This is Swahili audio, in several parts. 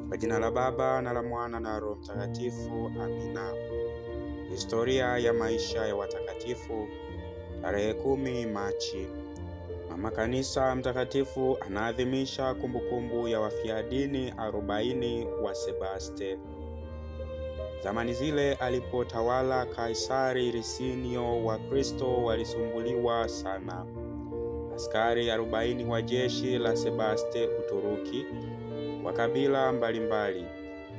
Kwa jina la Baba na la Mwana na Roho Mtakatifu, amina. Historia ya maisha ya watakatifu. Tarehe 10 Machi, Mama Kanisa Mtakatifu anaadhimisha kumbukumbu ya wafiadini 40 wa Sebaste. Zamani zile alipotawala Kaisari Lisinio, Wakristo walisumbuliwa sana. Askari 40 wa jeshi la Sebaste Uturuki wa kabila mbalimbali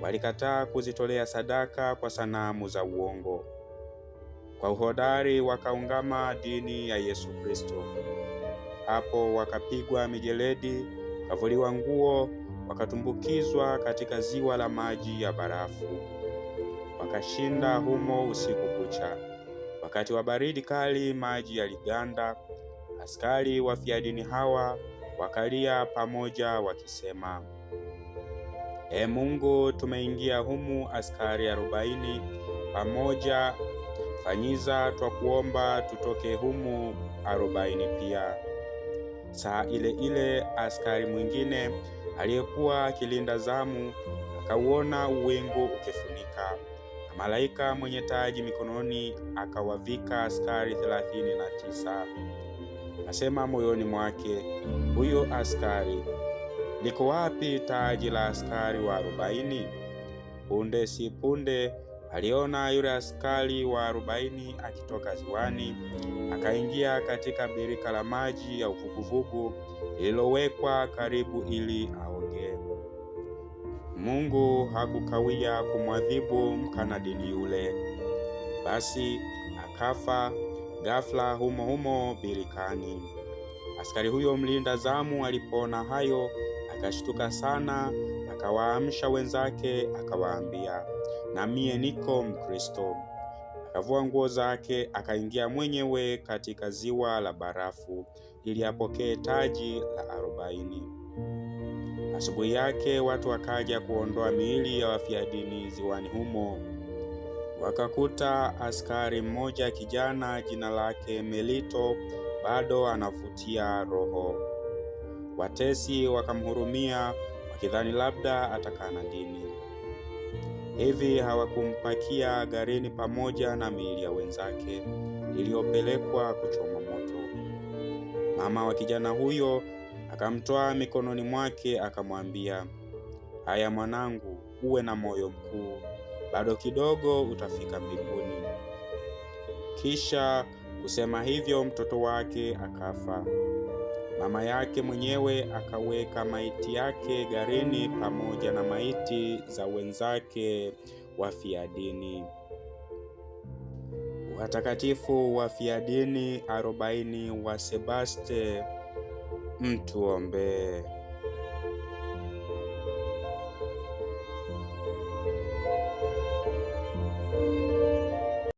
walikataa kuzitolea sadaka kwa sanamu za uongo. Kwa uhodari wakaungama dini ya Yesu Kristo. Hapo wakapigwa mijeledi, wakavuliwa nguo, wakatumbukizwa katika ziwa la maji ya barafu. Wakashinda humo usiku kucha. Wakati wa baridi kali maji yaliganda. Askari wafiadini hawa wakalia pamoja wakisema, Ee Mungu, tumeingia humu askari 40 pamoja, fanyiza twakuomba tutoke humu 40 pia. Saa ile ile askari mwingine aliyekuwa akilinda zamu akauona uwingu ukifunika, na malaika mwenye taji mikononi akawavika askari 39. Akasema moyoni mwake, huyo askari, liko wapi taji la askari wa 40? Punde si punde aliona yule askari wa 40 akitoka ziwani, akaingia katika birika la maji ya uvuguvugu lililowekwa karibu ili aoge. Mungu hakukawia kumwadhibu mkanadini yule. Basi akafa ghafla humo humo birikani. Askari huyo mlinda zamu alipoona hayo akashtuka sana, akawaamsha wenzake akawaambia, na mie niko Mkristo. Akavua nguo zake akaingia mwenyewe katika ziwa la barafu ili apokee taji la 40. Asubuhi yake watu wakaja kuondoa miili ya wafiadini ziwani humo. Wakakuta askari mmoja kijana jina lake Melito bado anavutia roho. Watesi wakamhurumia wakidhani labda atakana dini. Hivi hawakumpakia garini pamoja na miili ya wenzake iliyopelekwa kuchoma moto. Mama wa kijana huyo akamtoa mikononi mwake akamwambia, haya mwanangu, uwe na moyo mkuu, bado kidogo utafika mbinguni. Kisha kusema hivyo mtoto wake akafa. Mama yake mwenyewe akaweka maiti yake garini pamoja na maiti za wenzake wafiadini. Watakatifu wafiadini 40 wa Sebaste, mtuombee.